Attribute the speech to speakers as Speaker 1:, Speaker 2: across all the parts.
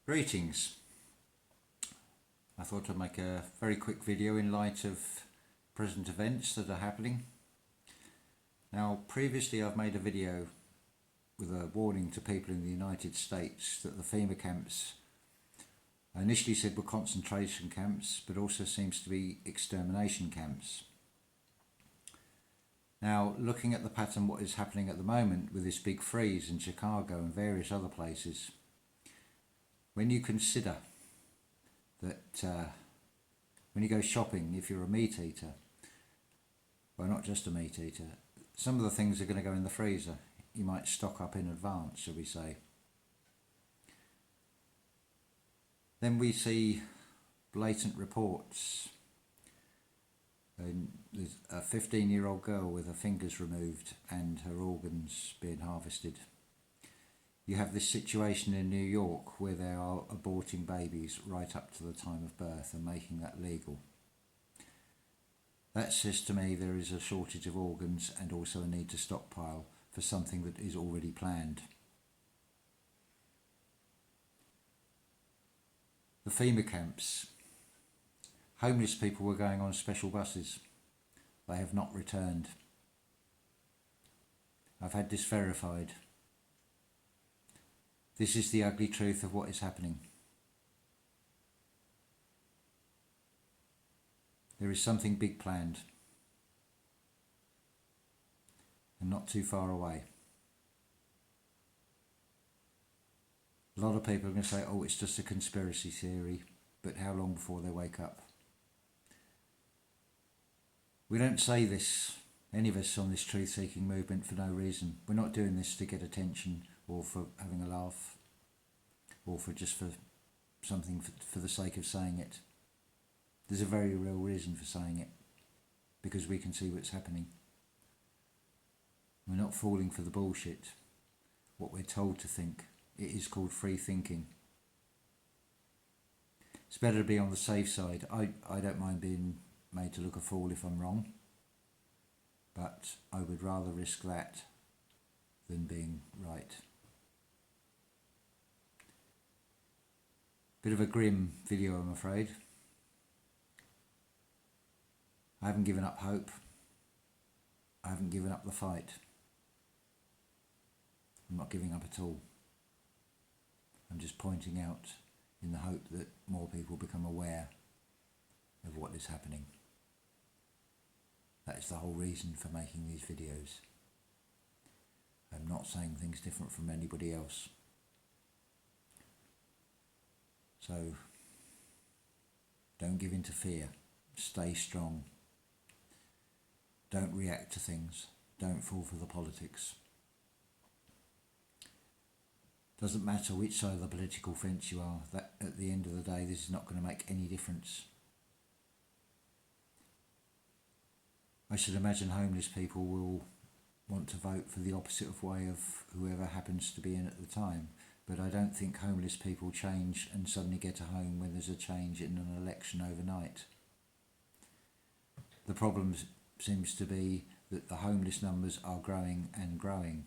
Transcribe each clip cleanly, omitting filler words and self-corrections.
Speaker 1: Greetings. I thought I'd make a very quick video in light of present events that are happening. Now, previously I've made a video with a warning to people in the United States that the FEMA camps I initially said were concentration camps, but also seems to be extermination camps. Now, looking at the pattern what is happening at the moment with this big freeze in Chicago and various other places, when you consider that when you go shopping, if you're a meat eater, well, not just a meat eater, some of the things are going to go in the freezer. You might stock up in advance, shall we say. Then we see blatant reports. And there's a 15-year-old girl with her fingers removed and her organs being harvested. You have this situation in New York where they are aborting babies right up to the time of birth and making that legal. That says to me there is a shortage of organs and also a need to stockpile for something that is already planned. The FEMA camps. Homeless people were going on special buses. They have not returned. I've had this verified. This is the ugly truth of what is happening. There is something big planned, and not too far away. A lot of people are going to say, oh, it's just a conspiracy theory, but how long before they wake up? We don't say this, any of us on this truth-seeking movement, for no reason. We're not doing this to get attention or for having a laugh or for just for something for the sake of saying it. There's a very real reason for saying it, because we can see what's happening. We're not falling for the bullshit, what we're told to think. It is called free thinking. It's better to be on the safe side. I don't mind being made to look a fool if I'm wrong, but I would rather risk that than being right. Bit of a grim video, I'm afraid. I haven't given up hope. I haven't given up the fight. I'm not giving up at all. I'm just pointing out in the hope that more people become aware of what is happening. That is the whole reason for making these videos. I'm not saying things different from anybody else. So, don't give in to fear. Stay strong. Don't react to things. Don't fall for the politics. Doesn't matter which side of the political fence you are, that at the end of the day this is not going to make any difference. I should imagine homeless people will want to vote for the opposite of way of whoever happens to be in at the time, but I don't think homeless people change and suddenly get a home when there's a change in an election overnight. The problem seems to be that the homeless numbers are growing and growing.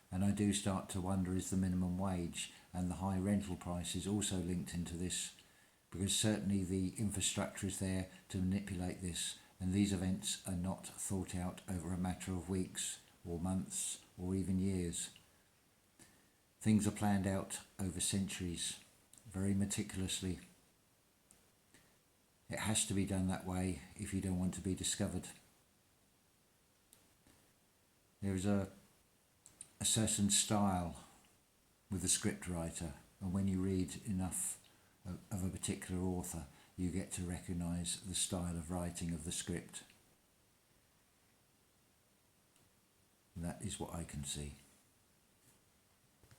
Speaker 1: And I do start to wonder, is the minimum wage and the high rental prices also linked into this? Because certainly the infrastructure is there to manipulate this, and these events are not thought out over a matter of weeks or months or even years. Things are planned out over centuries, very meticulously. It has to be done that way if you don't want to be discovered. There is a certain style with the script writer, and when you read enough of a particular author, you get to recognise the style of writing of the script. And that is what I can see.